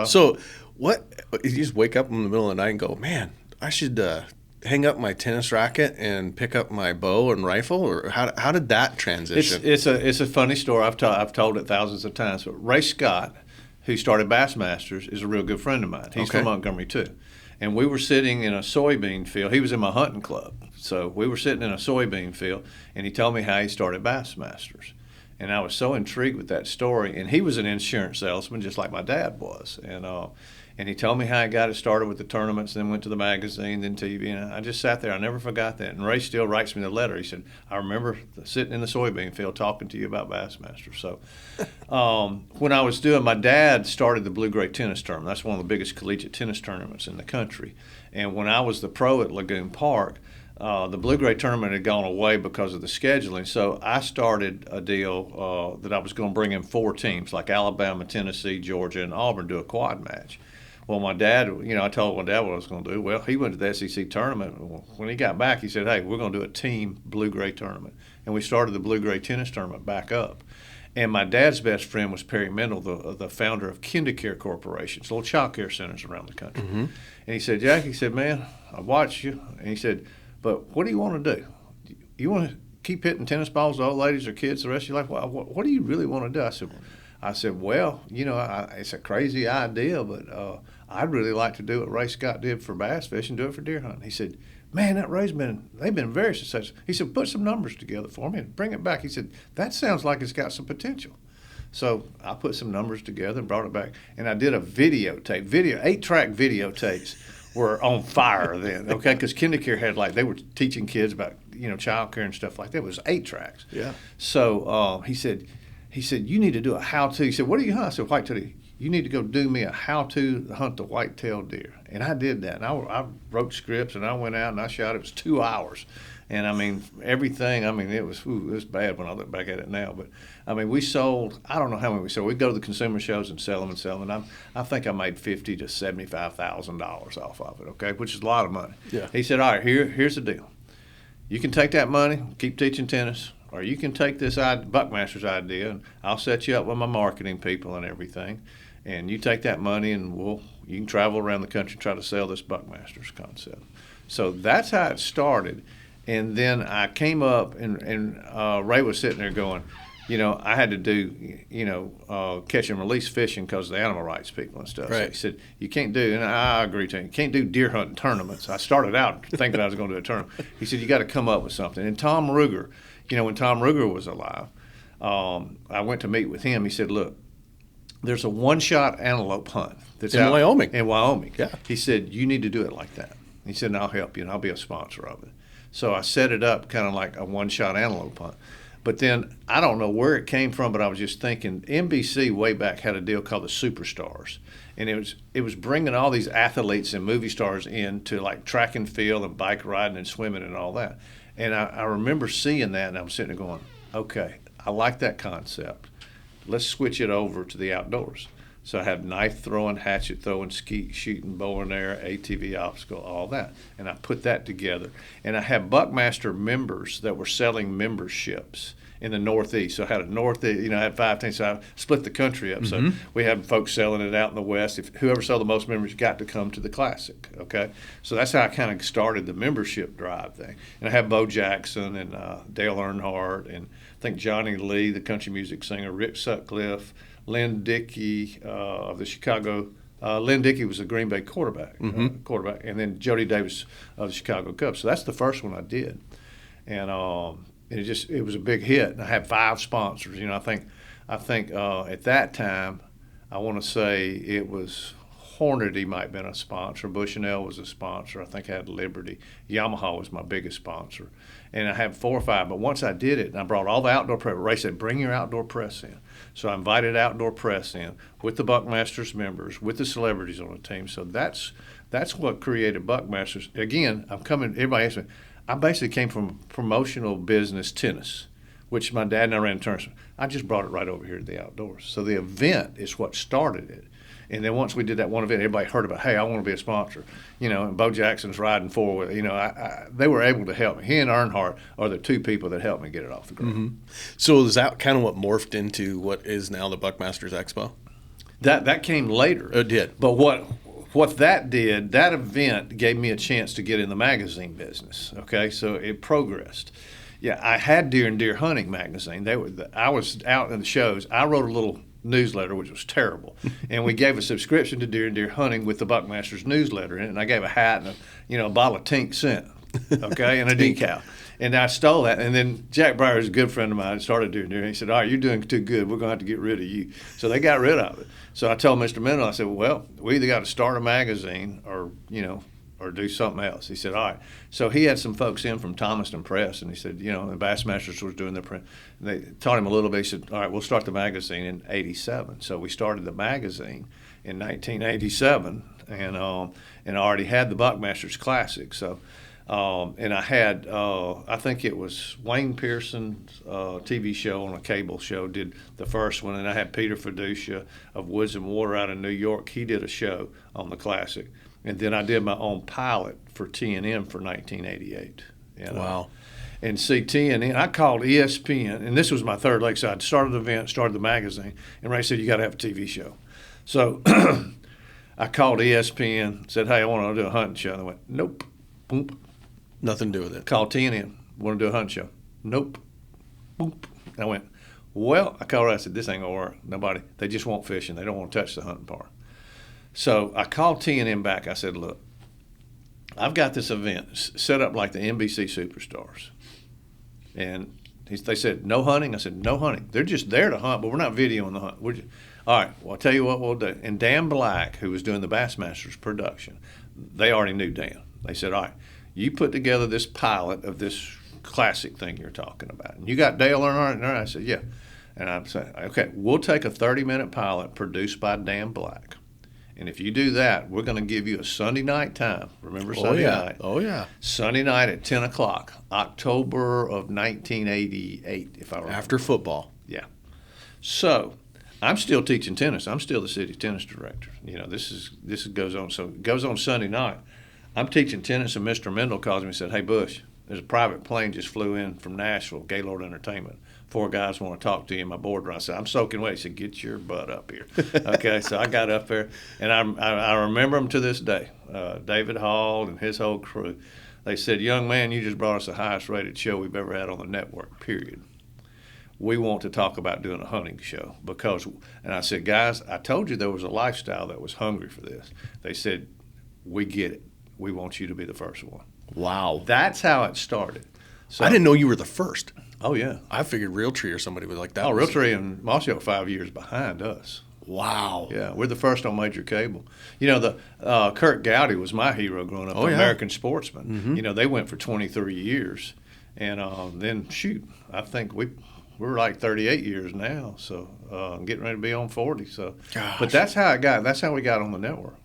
So what, you just wake up in the middle of the night and go, man, I should hang up my tennis racket and pick up my bow and rifle? Or how did that transition? It's a funny story. I've told it thousands of times. But Ray Scott, who started Bassmasters, is a real good friend of mine. He's from Montgomery too. And we were sitting in a soybean field. He was in my hunting club. So we were sitting in a soybean field, and he told me how he started Bassmasters. And I was so intrigued with that story. And he was an insurance salesman, just like my dad was. And he told me how he got it started with the tournaments, then went to the magazine, then TV. And I just sat there. I never forgot that. And Ray still writes me the letter. He said, I remember sitting in the soybean field talking to you about Bassmasters. So when I was my dad started the Blue-Gray Tennis Tournament. That's one of the biggest collegiate tennis tournaments in the country. And when I was the pro at Lagoon Park, the Blue-Gray tournament had gone away because of the scheduling. So I started a deal that I was going to bring in 4 teams, like Alabama, Tennessee, Georgia, and Auburn, do a quad match. Well, my dad, I told my dad what I was going to do. Well, he went to the SEC tournament. When he got back, he said, hey, we're going to do a team Blue-Gray tournament. And we started the Blue-Gray Tennis Tournament back up. And my dad's best friend was Perry Mendel, the founder of KinderCare Corporations, little child care centers around the country. Mm-hmm. And he said, Jack, he said, man, I watched you. And he said, but what do you want to do? You want to keep hitting tennis balls to old ladies or kids the rest of your life? Well, what do you really want to do? I said, well, it's a crazy idea, but I'd really like to do what Ray Scott did for bass fishing, do it for deer hunting. He said, man, that Ray's they've been very successful. He said, put some numbers together for me and bring it back. He said, that sounds like it's got some potential. So I put some numbers together and brought it back. And I did a 8-track videotapes were on fire then, okay? Because KinderCare had they were teaching kids about, child care and stuff like that. It was 8 tracks. Yeah. So he said, you need to do a how-to. He said, what do you hunt? I said, white-tailed deer. You need to go do me a how-to hunt the white-tailed deer. And I did that. And I wrote scripts, and I went out, and I shot. It was 2 hours. And, everything, it was bad when I look back at it now. But, we sold, I don't know how many we sold. We'd go to the consumer shows and sell them. And I think I made $50,000 to $75,000 off of it, okay, which is a lot of money. Yeah. He said, all right, here's the deal. You can take that money, keep teaching tennis, or you can take this Buckmasters idea, and I'll set you up with my marketing people and everything, and you take that money, and you can travel around the country and try to sell this Buckmasters concept. So that's how it started. And then I came up, and Ray was sitting there going, I had to do, catch and release fishing because of the animal rights people and stuff. Right. So he said, you can't do, and I agree to him, you can't do deer hunting tournaments. I started out thinking I was going to do a tournament. He said, you got to come up with something. And Tom Ruger, when Tom Ruger was alive, I went to meet with him. He said, look, there's a one-shot antelope hunt that's in Wyoming. In Wyoming. Yeah. He said, you need to do it like that. He said, and I'll help you, and I'll be a sponsor of it. So I set it up kind of like a one-shot antelope hunt. But then I don't know where it came from, but I was just thinking NBC way back had a deal called the Superstars. And it was bringing all these athletes and movie stars in to like track and field and bike riding and swimming and all that. And I remember seeing that, and I'm sitting there going, okay, I like that concept. Let's switch it over to the outdoors. So I had knife throwing, hatchet throwing, skeet shooting, bow and arrow, ATV obstacle, all that. And I put that together. And I had Buckmaster members that were selling memberships in the Northeast. So I had I had 5 teams. So I split the country up. Mm-hmm. So we had folks selling it out in the West. If whoever sold the most members got to come to the Classic, okay? So that's how I kind of started the membership drive thing. And I had Bo Jackson and Dale Earnhardt and I think Johnny Lee, the country music singer, Rick Sutcliffe, Lynn Dickey of the Chicago. Lynn Dickey was a Green Bay quarterback, and then Jody Davis of the Chicago Cubs. So that's the first one I did, and it was a big hit. And I had 5 sponsors. I think at that time, I want to say it was Hornady might have been a sponsor. Bushnell was a sponsor. I think I had Liberty. Yamaha was my biggest sponsor, and I had 4 or 5. But once I did it, and I brought all the outdoor press. Ray said, "Bring your outdoor press in." So I invited outdoor press in with the Buckmasters members, with the celebrities on the team. So that's what created Buckmasters. Again, everybody asks me, I basically came from promotional business tennis, which my dad and I ran tournaments. I just brought it right over here to the outdoors. So the event is what started it. And then once we did that one event, everybody heard about, hey, I want to be a sponsor. And Bo Jackson's riding forward. They were able to help me. He and Earnhardt are the 2 people that helped me get it off the ground. Mm-hmm. So is that kind of what morphed into what is now the Buckmasters Expo? That came later. It did. But what that did, that event gave me a chance to get in the magazine business. Okay, so it progressed. Yeah, I had Deer and Deer Hunting magazine. I was out in the shows. I wrote a little newsletter, which was terrible, and we gave a subscription to Deer and Deer Hunting with the Buckmasters newsletter in it. And I gave a hat and a bottle of Tink Scent, okay, and a decal. And I stole that. And then Jack Breyer is a good friend of mine, started Deer and Deer. And he said, all right, you're doing too good. We're going to have to get rid of you. So they got rid of it. So I told Mr. Mendel, I said, well, we either got to start a magazine or do something else. He said, all right. So he had some folks in from Thomaston Press, and he said, the Bassmasters was doing their print. And they taught him a little bit. He said, all right, we'll start the magazine in '87. So we started the magazine in 1987, and I already had the Buckmasters Classic. So, and I had, I think it was Wayne Pearson's TV show on a cable show did the first one, and I had Peter Fiducia of Woods and Water out of New York. He did a show on the Classic. And then I did my own pilot for TNM for 1988. Wow. And see, TNM, I called ESPN, and this was my third leg. So I started the event, started the magazine, and Ray said, you got to have a TV show. So I called ESPN, said, hey, I want to do a hunting show. And they went, nope. Boom. Nothing to do with it. Called TNM, want to do a hunting show. Nope. Boom. And I went, well, I called her, I said, this ain't going to work. Nobody, they just want fishing. They don't want to touch the hunting part. So I called T&M back. I said, look, I've got this event set up like the NBC Superstars. And they said, no hunting? I said, no hunting. They're just there to hunt, but we're not videoing the hunt. All right, well, I'll tell you what we'll do. And Dan Black, who was doing the Bassmasters production, they already knew Dan. They said, all right, you put together this pilot of this classic thing you're talking about. And you got Dale on it? I said, yeah. And I said, okay, we'll take a 30-minute pilot produced by Dan Black. And if you do that, we're going to give you a Sunday night time. Remember Sunday night? Oh, yeah. Sunday night at 10 o'clock, October of 1988, if I remember. After football. Yeah. So I'm still teaching tennis. I'm still the city tennis director. This goes on. So it goes on Sunday night. I'm teaching tennis, and Mr. Mendel calls me and said, hey, Bush, there's a private plane just flew in from Nashville, Gaylord Entertainment. 4 guys want to talk to you in my boardroom. I said, I'm soaking wet. He said, get your butt up here. Okay, so I got up there, and I remember them to this day. David Hall and his whole crew. They said, young man, you just brought us the highest rated show we've ever had on the network, period. We want to talk about doing a hunting show and I said, guys, I told you there was a lifestyle that was hungry for this. They said, we get it. We want you to be the first one. Wow. That's how it started. So, I didn't know you were the first. Oh, yeah. I figured Realtree or somebody was like that. Oh, Realtree and Mossy 5 years behind us. Wow. Yeah, we're the first on major cable. Kurt Gowdy was my hero growing up, American Sportsman. Mm-hmm. They went for 23 years. And then, I think we're like 38 years now. So getting ready to be on 40. So, Gosh. But that's how we got on the network.